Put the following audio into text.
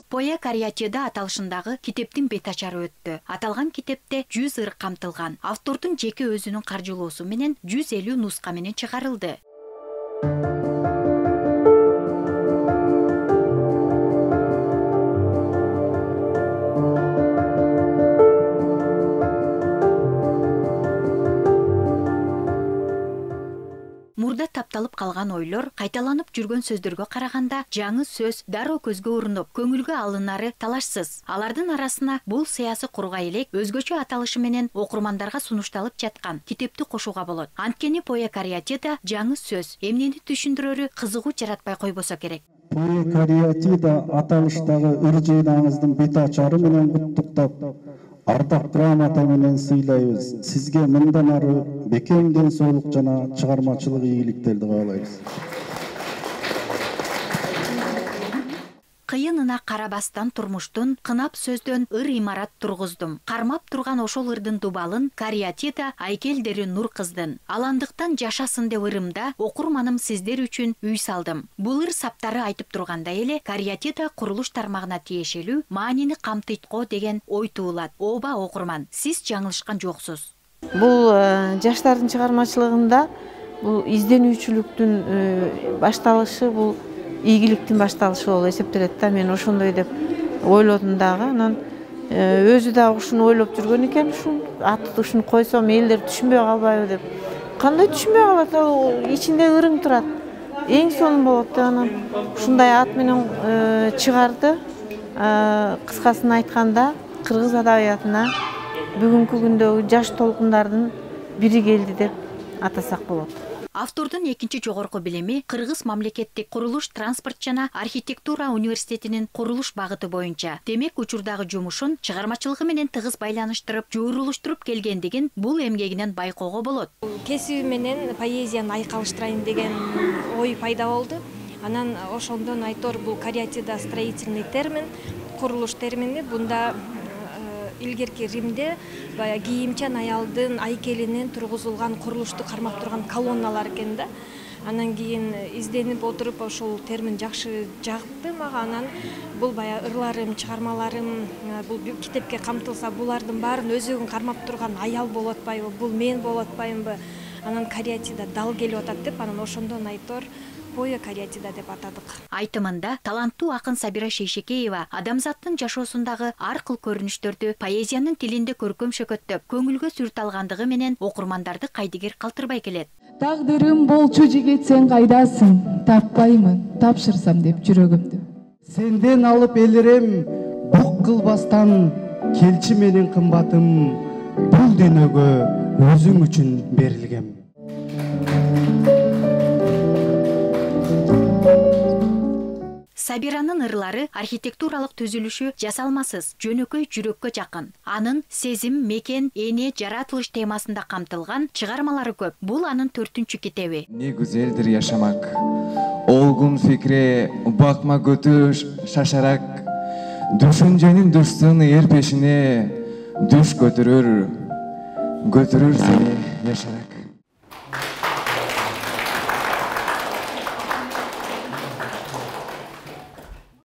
Поя кариатида аталышындагы китептин бет ачары өттү. Аталган китепте 100 ырык камтылган. Автордун жеке өзүнүн каржылоосу менен 150 нуска менен чыгарылды. Мурда тапталып калган ойлор, кайталанып жүргөн сөздөргө караганда жаңы сөз дароо көзгө урунуп, көңүлгө алынары талашсыз. Алардын арасына бул сыясы курга элек өзгөчө аталышы менен окурмандарга сунушталып жаткан китепти кошууга болот. Анткени Поя кариатида жаңы сөз эмнени түшүндүрөрү кызыгуу жаратпай койбосо керек. Поя кариатида аталыштагы ыр жыйнаңыздын бет ачары менен куттуктап, ардак грамота менен сыйлайбыз. Сизге мындан ары бекем ден соолук жана чыгармачылык ийгиликтерди каалайбыз. Кыйынына карабастан турмуштун, кынап сөздөн ыр имарат тургуздум. Кармап турган ошол ырдын дубалын кариатида айкелдери нур кыздын. Аландыктан жашасын деп ырымда окурманым сиздер үчүн үй салдым. Бул ыр саптары айтып турганда эле кариатида курулуш тармагына тиешелүү маанини камтыйт го деген ой туулат. Ооба окурман, сиз жаңылышкан жоксуз. Бул жаштардын чыгармачылыгында бул изденүүчүлүктүн башталышы, бул ийгиликтин башталышы болуп эсептелет да. Мен ошондой деп ойлодум дагы. Анан өзү да ушуну ойлоп жүргөн экен, ушуну койсом элдер түшүнбөй калбайбы деп. Кандай түшүнбөй калат, ал ичинде ырың турат. Эң сонун болот деп анан ушундай ат менен чыгарды. Кыскасын айтканда, кыргыз адабиятына бүгүнкү күндөгү жаш толкундардын бири келди деп атасак болот. Автордун экинчи жогорку билими Кыргыз мамлекеттик курулуш, транспорт жана архитектура университетинин курулуш багыты боюнча. Демек учурдагы жумушун чыгармачылыгы менен тыгыз байланыштырып, жуурулуштуруп келгендигин бул эмгегинен байкоого болот. Кесиби менен поэзияны айкалыштырайын деген ой пайда болду. Анан ошондон айтор бул кариатида строительный термин, курулуш термини. Бунда илгерки Римде кийимчан аялдын айкелинен тургузулган курулушту кармап турган колонналар экен да. Анан кийин изденип отуруп ошол термин жакшы жакты мага. Анан бул баягы ырларым, чыгармаларым бул китепке камтылса, булардын баарын өзөгүн кармап турган аял болуп атпайбы, бул мен болуп атпаймбы? Анан кариатида дал келип атат деп, анан ошондон айтор Поя кариатида деп атадык. Айтымында таланттуу акын Сабира Шейшекеева адамзаттын жашоосундагы ар кыл көрүнүштөрдү поэзиянын тилинде көркөм шөкөттөп, көңүлгө сүрт алгандыгы менен окурмандарды кайдыгер калтырбай келет. Тагдырым болчу жигит, сен кайдасың? Таппаймын, тапшырсам деп жүрөгүмдү. Сенден алып элерем бук кылбастан, келчи менен кымбатым, бул дүйнөгө өзүң үчүн берилгем. Сабиранын ырлары архитектуралык түзүлүшү жасалмасыз, жөнөкөй жүрөккө жакын. Анын сезим, мекен, эне, жаратылыш темасында камтылган чыгармалары көп. Бул анын 4-чү китеби. Не гүзелдир жашамак, олгун фикре, бакма көтү шашарак, düşüncenin düşsün yer peşine, düş götürür seni yaşarak.